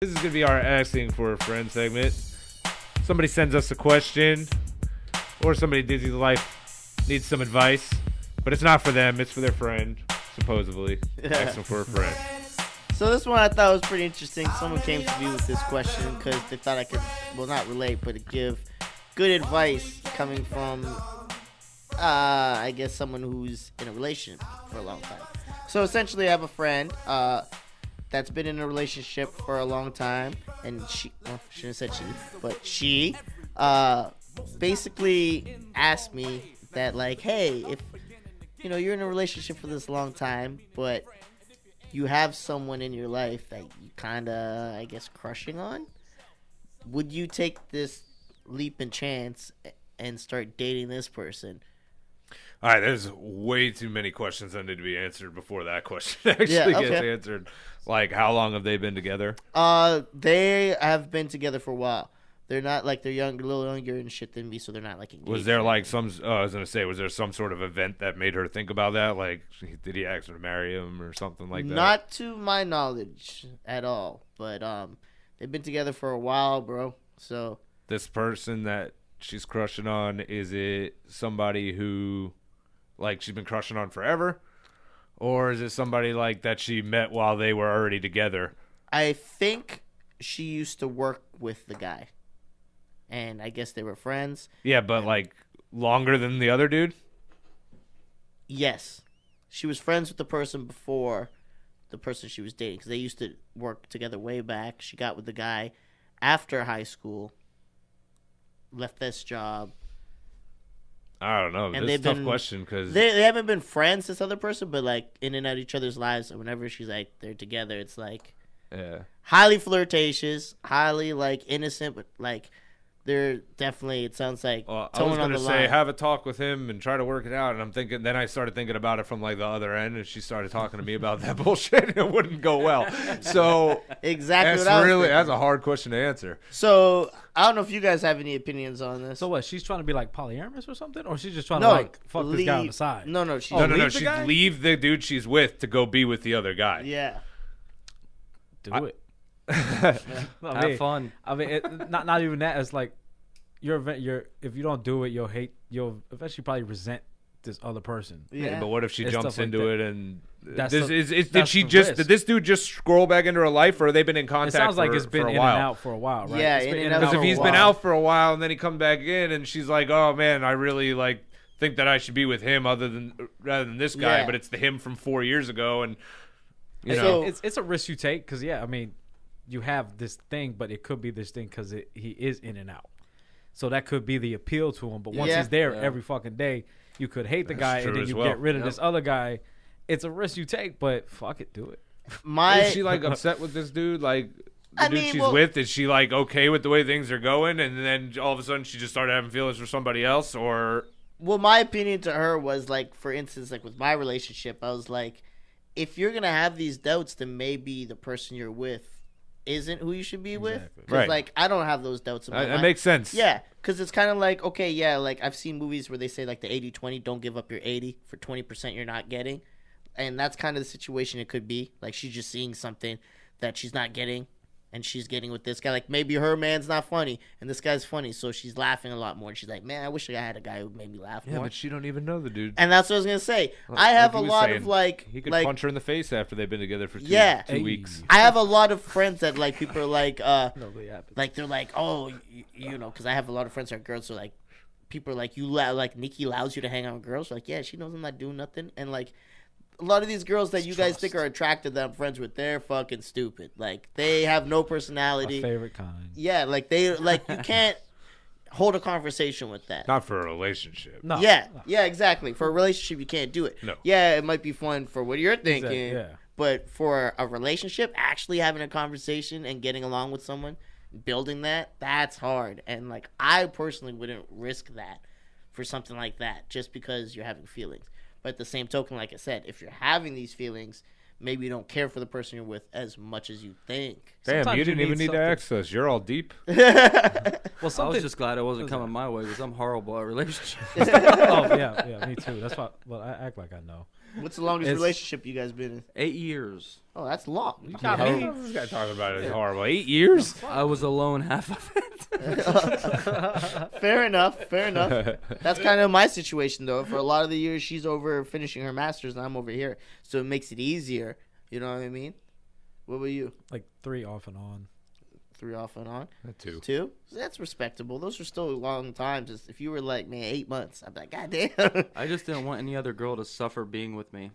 This is going to be our asking for a friend segment. Somebody sends us a question, or somebody in Disney's life needs some advice, but it's not for them, it's for their friend, supposedly. Asking for a friend. So this one I thought was pretty interesting. Someone came to me with this question because they thought I could, well, not relate, but give good advice coming from, I guess, someone who's in a relationship for a long time. So essentially, I have a friend that's been in a relationship for a long time, and she, well, I shouldn't have said she, but she basically asked me that, like, hey, if, you know, you're in a relationship for this long time, but you have someone in your life that you kind of, I guess, crushing on, would you take this leap and chance and start dating this person? All right, there's way too many questions that need to be answered before that question actually gets answered. Like, how long have they been together? They have been together for a while. They're not, like, they're young, a little younger and shit than me, so they're not, like, engaged. Was there, like, some, I was going to say, was there some sort of event that made her think about that? Like, did he ask her to marry him or something like that? Not to my knowledge at all, but they've been together for a while, bro, so. This person that she's crushing on, is it somebody who, like, she's been crushing on forever? Or is it somebody, like, that she met while they were already together? I think she used to work with the guy. And I guess they were friends. Yeah, but, like, longer than the other dude? Yes. She was friends with the person before the person she was dating. Because they used to work together way back. She got with the guy after high school. Left this job. I don't know. And this is a tough question because they haven't been friends, this other person, but, like, in and out of each other's lives. And whenever she's, like, they're together, it's, like, highly flirtatious, highly, like, innocent, but, like, they're definitely, it sounds like, I was going to say, line. have a talk with him and try to work it out. And I'm thinking, then I started thinking about it from, like, the other end, and she started talking to me about that bullshit, and it wouldn't go well. So exactly that's a hard question to answer. So I don't know if you guys have any opinions on this. So what? She's trying to be like polyamorous or something, or she's just trying to like fuck this guy on the side? No. She'd leave the dude she's with to go be with the other guy. Yeah. Do it. Have fun. I mean, not even that. It's like if you don't do it, you'll eventually probably resent this other person. Yeah, but what if she jumps into it and did this dude just scroll back into her life, or have they been in contact? It sounds like it's been for a in while? And out for a while, right? Yeah, because if he's been out for a while and then he comes back in and she's like, "Oh man, I really like think that I should be with him rather than this guy," but it's the him from 4 years ago, and you know, it's a risk you take because I mean, you have this thing, but it could be this thing because he is in and out. So that could be the appeal to him. But once he's there every fucking day, you could hate the guy and then you get rid of this other guy. It's a risk you take, but fuck it, do it. Is she like upset with this dude? Like the dude she's with, is she like okay with the way things are going? And then all of a sudden she just started having feelings for somebody else? Or well, my opinion to her was like, for instance, like with my relationship, I was like, if you're gonna have these doubts, then maybe the person you're with isn't who you should be with. Because like I don't have those doubts in my mind. That makes sense. Yeah, because it's kind of like, okay, yeah, like I've seen movies where they say like the 80-20, don't give up your 80 for 20% you're not getting. And that's kind of the situation it could be. Like she's just seeing something that she's not getting and she's getting with this guy. Like maybe her man's not funny and this guy's funny, so she's laughing a lot more. And she's like, man, I wish I had a guy who made me laugh more. Yeah, but she don't even know the dude. And that's what I was going to say. I have a lot of like... He could punch her in the face after they've been together for 2 weeks. I have a lot of friends that like people are like... like they're like, oh, you know, because I have a lot of friends that are girls, so like people are like, like Nikki allows you to hang out with girls. Like, yeah, she knows I'm not doing nothing. And like a lot of these girls that you guys think are attractive that I'm friends with, they're fucking stupid. Like they have no personality. My favorite kind. Yeah, like they like you can't hold a conversation with that. Not for a relationship. No. Yeah, exactly. For a relationship, you can't do it. No. Yeah, it might be fun for what you're thinking. Exactly, yeah. But for a relationship, actually having a conversation and getting along with someone, building that's hard. And like I personally wouldn't risk that for something like that just because you're having feelings. But at the same token, like I said, if you're having these feelings, maybe you don't care for the person you're with as much as you think. Damn, sometimes you didn't even need to access. You're all deep. Well, I was just glad it wasn't coming my way because I'm horrible at relationships. Oh, yeah, me too. That's why. Well, I act like I know. What's the longest relationship you guys been in? 8 years. Oh, that's long. You got me. This guy talking about it is horrible. 8 years? I was alone half of it. Fair enough. That's kind of my situation, though. For a lot of the years, she's over finishing her master's, and I'm over here. So it makes it easier. You know what I mean? What about you? Like 3 off and on. 3 off and on? 2. 2? That's respectable. Those are still long times. If you were like, man, 8 months, I'd be like, God damn. I just didn't want any other girl to suffer being with me.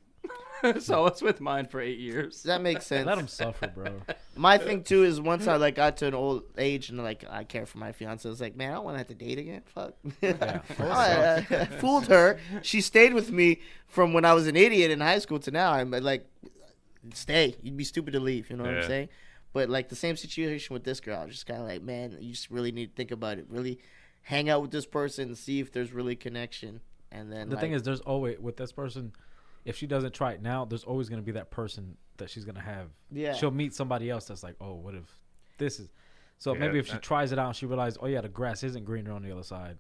So I was with mine for 8 years. That makes sense. Let them suffer, bro. My thing too is once I got to an old age and I care for my fiance, I was like, man, I don't want to have to date again. Fuck. Yeah. I fooled her. She stayed with me from when I was an idiot in high school to now. I'm like, stay. You'd be stupid to leave. You know what I'm saying? But like the same situation with this girl, I was just kind of like, man, you just really need to think about it. Really hang out with this person and see if there's really connection. And then the thing is, there's always with this person. If she doesn't try it now, there's always going to be that person that she's going to have. Yeah. She'll meet somebody else that's like, oh, what if this is. So maybe if she tries it out and she realizes, oh, yeah, the grass isn't greener on the other side,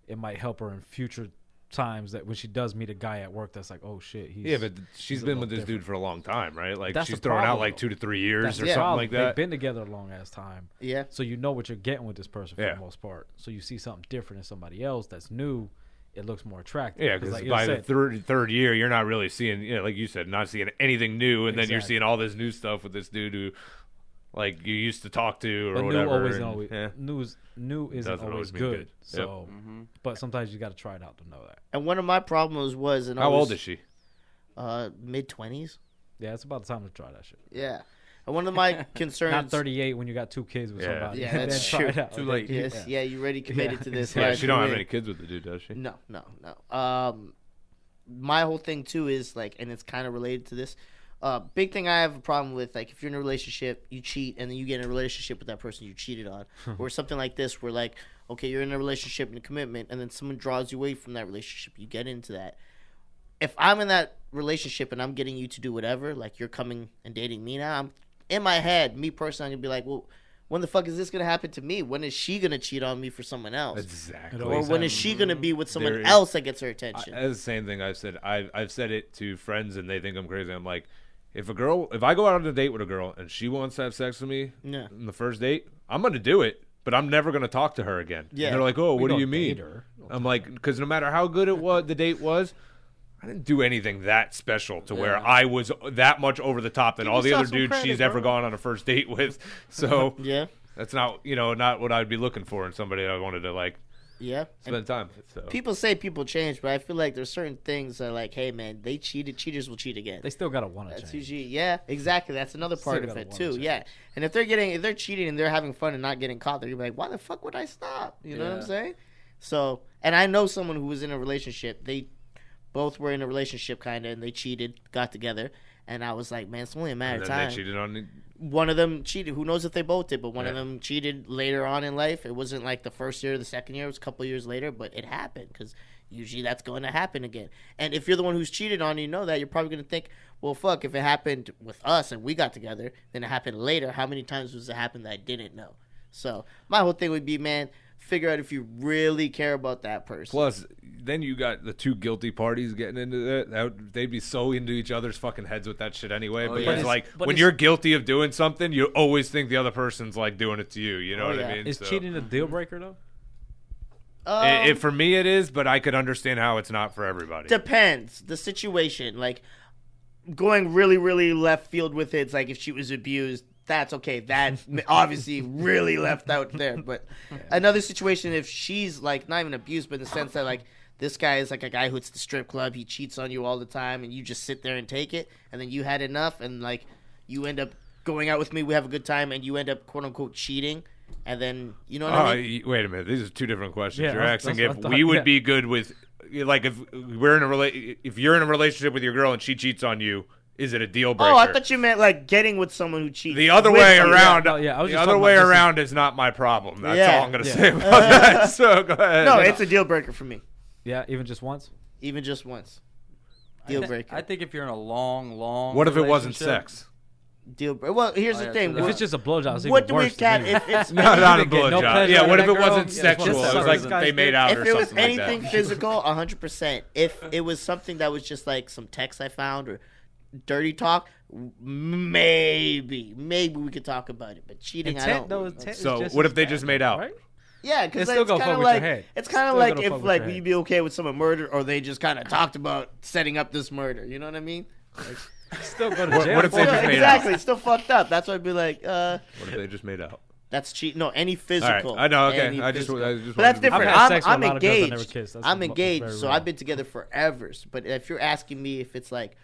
it might help her in future times that when she does meet a guy at work that's like, oh, shit. But she's been with this dude for a long time, right? Like, she's throwing out like 2 to 3 years or something like that. They've been together a long-ass time. Yeah. So you know what you're getting with this person for the most part. So you see something different in somebody else that's new. It looks more attractive. Yeah, because by the third year, you're not really seeing, like you said, not seeing anything new, and then you're seeing all this new stuff with this dude who, like, you used to talk to or but whatever. New isn't always good. So, but sometimes you got to try it out to know that. And one of my problems was, how old is she? Mid-20s. Yeah, it's about the time to try that shit. Yeah. And one of my concerns... Not 38 when you got 2 kids with somebody. Yeah, that's true. Too late. Yes, yeah, you already committed to this. Yeah, she don't have any kids with the dude, does she? No. My whole thing, too, is, like, and it's kind of related to this. Big thing I have a problem with, like, if you're in a relationship, you cheat, and then you get in a relationship with that person you cheated on. Or something like this where, like, okay, you're in a relationship and a commitment, and then someone draws you away from that relationship. You get into that. If I'm in that relationship and I'm getting you to do whatever, like, you're coming and dating me now, I'm in my head, me personally, I'm going to be like, well, when the fuck is this going to happen to me? When is she going to cheat on me for someone else? Exactly. Or when is she going to be with someone else that gets her attention? That's the same thing I've said. I've said it to friends, and they think I'm crazy. I'm like, if I go out on a date with a girl and she wants to have sex with me in the first date, I'm going to do it, but I'm never going to talk to her again. Yeah. And they're like, oh, what do you mean? I'm like, because no matter how good the date was, I didn't do anything that special to where I was that much over the top than all the other dudes she's ever gone on a first date with. So that's not not what I'd be looking for in somebody I wanted to like spend time with. So. People say people change, but I feel like there's certain things that are like, hey man, they cheated. Cheaters will cheat again. They still gotta want to change. Usually, exactly. That's another part of it too. Yeah, and if they're cheating and they're having fun and not getting caught, they're gonna be like, why the fuck would I stop? You know what I'm saying? So, and I know someone who was in a relationship. They both were in a relationship kind of, and they cheated, got together, and I was like, man, it's only a matter of time. They cheated on one of them cheated. Who knows if they both did, but one of them cheated later on in life. It wasn't like the first year or the second year. It was a couple years later, but it happened because usually that's going to happen again. And if you're the one who's cheated on, you know that, you're probably going to think, well, fuck, if it happened with us and we got together, then it happened later. How many times was it happened that I didn't know? So my whole thing would be, man, figure out if you really care about that person. Plus, then you got the two guilty parties getting into that. They'd be so into each other's fucking heads with that shit anyway. Because when you're guilty of doing something, you always think the other person's like doing it to you. You know what I mean? Is cheating a deal breaker though? For me, it is, but I could understand how it's not for everybody. Depends the situation. Like going really, really left field with it. It's like if she was abused. That's okay. That obviously really left out there. But another situation, if she's like not even abused, but in the sense that like this guy is like a guy who hits the strip club, he cheats on you all the time, and you just sit there and take it, and then you had enough, and like you end up going out with me, we have a good time, and you end up quote unquote cheating, and then you know what I mean? Wait a minute, these are two different questions. Yeah, you're asking if we would be good with, like, if we're in if you're in a relationship with your girl and she cheats on you. Is it a deal breaker? Oh, I thought you meant like getting with someone who cheats. The other way around, the other way around is not my problem. That's all I'm going to say about that. So go ahead. No, it's a deal breaker for me. Yeah, even just once? Even just once. Deal breaker. I think if you're in a long What if it wasn't sex? deal breaker. Well, here's the thing. If it's just a blowjob, it's what even do we worse to cat? me. If it's No, not a get no blowjob. pleasure Yeah, out what of if it that girl? wasn't Yeah, sexual? just It was suck like his they made out if or it was something like anything that. physical, 100%. If it was something that was just like some text I found or dirty talk, maybe we could talk about it. But cheating, I Intent, don't. though, intent is So just what as if they bad, just made out? Right? Yeah, It's because still it's gonna kind fuck of with like your head. it's kind of Still like gonna if fuck with like your you'd head. be okay with someone murder or they just kind of talked about setting up this murder. You know what I mean? Still go to What- jail. what if they for just it. made exactly. It's still fucked up. That's why I'd be like, What if they just made out? that's cheat. No, any physical. I know, okay. Any I just physical. wanted But that's to be- different. I've had sex with I'm a lot of girls I never engaged. kissed. That's I'm very engaged, so real. I've been together forever. But if you're asking me if it's like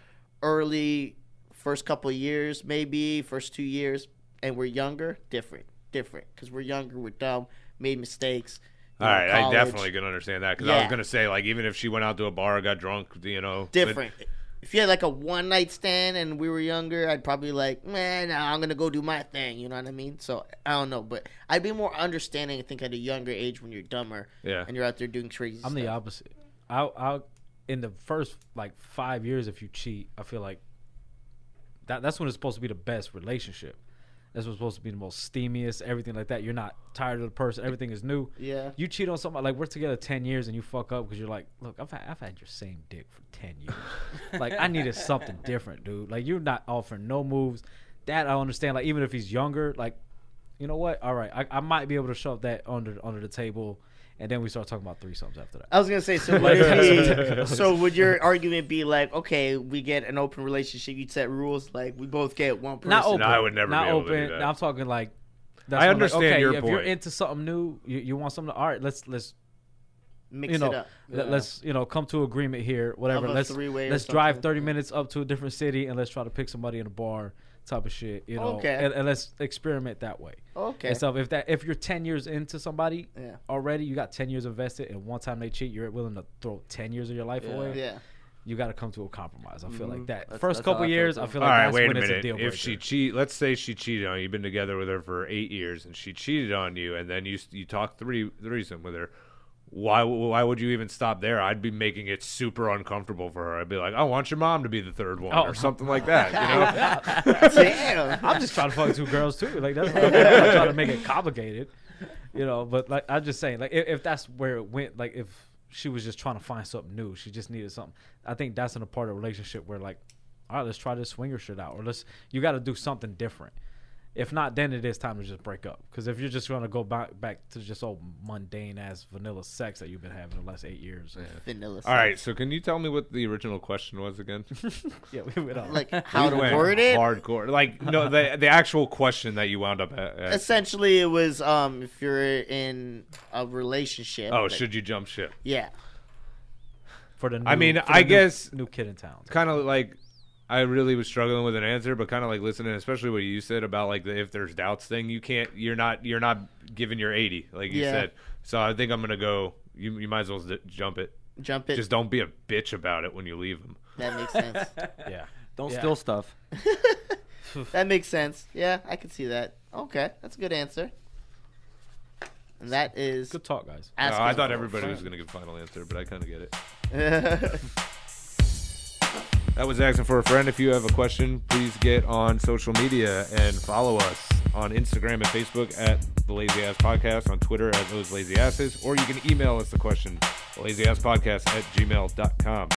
early, first couple of years, maybe first 2 years, and we're younger, different, because we're younger, we're dumb, made mistakes. All right, I college, definitely can understand that because I Yeah. was gonna say like even if she went out to a bar, got drunk, you know, different. If you had like a one night stand and we were younger, I'd probably like, man, nah, I'm gonna go do my thing. You know what I mean? So I don't know, but I'd be more understanding. I think at a younger age when you're dumber, Yeah. and you're out there doing crazy. I'm stuff. the opposite. I'll in the first like 5 years, if you cheat, I feel like that's when it's supposed to be the best relationship. That's what's supposed to be the most steamiest, everything like that. You're not tired of the person. Everything is new. Yeah. You cheat on somebody, like we're together 10 years and you fuck up because you're like, look, I've had your same dick for 10 years. Like I needed something different, dude. Like you're not offering no moves. That I understand. Like even if he's younger, like, you know what? All right, I might be able to shove that under the table, and then we start talking about threesomes after that. I was gonna say, so would it be, so would your argument be like, okay, we get an open relationship, you'd set rules, like we both get one person. Not open. No, I would never Not be able open. to do that. I'm talking like. I when, understand okay, your if you're point. into something new, you want something. All right, let's Mix you know, it up. let's come to agreement here. Whatever. Of a Let's three-way or let's drive something. 30 minutes up to a different city and let's try to pick somebody in a bar type of shit. You know, Okay. and let's experiment that way. Okay. And so if you're 10 years into somebody Yeah. already, you got 10 years invested, and one time they cheat, you're willing to throw 10 years of your life away. Yeah. You got to come to a compromise. I feel like that. That's- First that's how couple I feel years, too. I feel All like right, that's wait a when it's a minute. deal breaker. If she let's say she cheated on you, you've been together with her for 8 years, and she cheated on you, and then you talk threesome with her. Why would you even stop there? I'd be making it super uncomfortable for her. I'd be like, I want your mom to be the third one, or something like that. You know? Damn. I'm just trying to fuck two girls too. Like that's I'm not trying to make it complicated, you know. But like I'm just saying, like if that's where it went, like if she was just trying to find something new, she just needed something. I think that's in a part of a relationship where like, all right, let's try this swinger shit out, or you got to do something different. If not, then it is time to just break up. Because if you're just going to go back to just old mundane ass vanilla sex that you've been having the last 8 years, Vanilla. All right, so can you tell me what the original question was again? yeah, we went on. Like how to Went word it. hardcore. Like no, the actual question that you wound up at. Essentially, it was if you're in a relationship. Oh, like- should you jump ship? Yeah. For the new, I mean, for the I new- guess- new kid in town. Kind of like I really was struggling with an answer, but kind of like listening, especially what you said about like the if there's doubts thing. You're not giving your 80 like you Yeah. said. So I think I'm gonna go. You might as well jump it. Jump it. Just don't be a bitch about it when you leave them. That makes sense. Yeah. Don't Yeah. steal stuff. That makes sense. Yeah, I can see that. Okay, that's a good answer. And that is. Good talk, guys. I asking thought for a everybody was friend. gonna give final answer, but I kind of get it. That was asking for a friend. If you have a question, please get on social media and follow us on Instagram and Facebook at The Lazy Ass Podcast, on Twitter at Those Lazy Asses, or you can email us the question, lazyasspodcast@gmail.com.